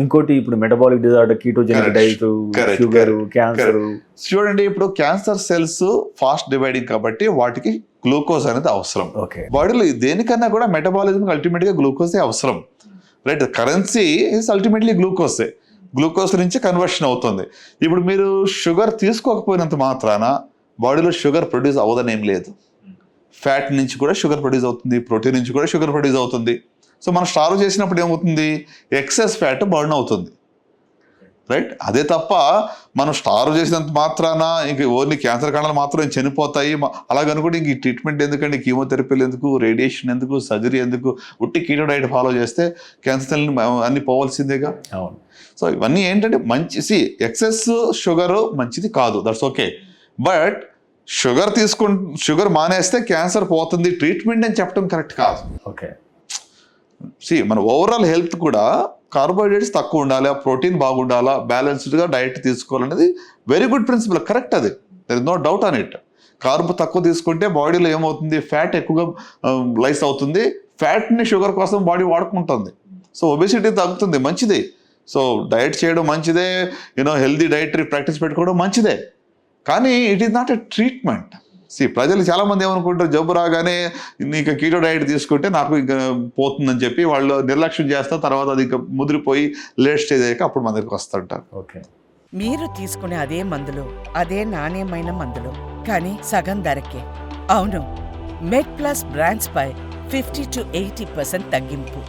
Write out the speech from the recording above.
ఇంకోటి ఇప్పుడు metabolic disorder, ketogenic diet, sugar, cancer. చూడండి, ఇప్పుడు క్యాన్సర్ సెల్స్ ఫాస్ట్ డివైడింగ్ కాబట్టి వాటికి గ్లూకోజ్ అనేది అవసరం. బాడీలో దేనికన్నా కూడా మెటబాలిజం అల్టిమేట్ గా గ్లూకోజే అవసరం, రైట్? కరెన్సీ ఇస్ అల్టిమేట్లీ గ్లూకోజే. గ్లూకోజ్ నుంచి కన్వర్షన్ అవుతుంది. ఇప్పుడు మీరు షుగర్ తీసుకోకపోయినంత మాత్రాన బాడీలో షుగర్ ప్రొడ్యూస్ అవ్వదని ఏం లేదు. ఫ్యాట్ నుంచి కూడా షుగర్ ప్రొడ్యూస్ అవుతుంది, ప్రోటీన్ నుంచి కూడా షుగర్ ప్రొడ్యూస్ అవుతుంది. సో మనం స్టార్వ్ చేసినప్పుడు ఏమవుతుంది, ఎక్సెస్ ఫ్యాట్ బర్న్ అవుతుంది, రైట్? అదే తప్ప మనం స్టార్వ్ చేసినంత మాత్రాన ఇంక ఓన్లీ క్యాన్సర్ కణాలు మాత్రం చనిపోతాయి అలాగనుకుంటే ఇంక ఈ ట్రీట్మెంట్ ఎందుకండి, కీమోథెరపీలు ఎందుకు, రేడియేషన్ ఎందుకు, సర్జరీ ఎందుకు? ఉట్టి కీటో డైట్ ఫాలో చేస్తే క్యాన్సర్ అన్ని పోవాల్సిందేగా. సో ఇవన్నీ ఏంటంటే మంచి ఎక్సెస్ షుగర్ మంచిది కాదు, దట్స్ ఓకే. బట్ షుగర్ మానేస్తే క్యాన్సర్ పోతుంది ట్రీట్మెంట్ అని చెప్పడం కరెక్ట్ కాదు. మన ఓవరాల్ హెల్త్ కూడా కార్బోహైడ్రేట్స్ తక్కువ ఉండాలి, ప్రోటీన్ బాగుండాలా, బ్యాలెన్స్డ్గా డైట్ తీసుకోవాలనేది వెరీ గుడ్ ప్రిన్సిపల్, కరెక్ట్. అది there is no doubt on it. Carb తక్కువ తీసుకుంటే బాడీలో ఏమవుతుంది, ఫ్యాట్ ఎక్కువగా లైస్ అవుతుంది. ఫ్యాట్ని షుగర్ కోసం బాడీ వాడుకుంటుంది. సో ఒబెసిటీ తగ్గుతుంది, మంచిదే. సో డైట్ చేయడం మంచిదే, హెల్దీ డైటరీ ప్రాక్టీస్ పెట్టుకోవడం మంచిదే. కానీ it is not a treatment. ప్రజలు చాలామంది ఏమనుకుంటారు, జబ్బు రాగానే ఇంకా కీటో డైట్ తీసుకుంటే నాకు ఇంకా పోతుందని చెప్పి వాళ్ళు నిర్లక్ష్యం చేస్తారు. తర్వాత అది ఇంకా ముదిరిపోయి లేట్ స్టేజ్ అయ్యాక అప్పుడు మన దగ్గరికి వస్తుంటారు. మీరు తీసుకునే అదే మందులు, అదే నాణ్యమైన మందులు, కానీ సగం ధరకే. అవును, మెడ్ ప్లస్ బ్రాండ్స్ పై 50 to 80% తగ్గింపు.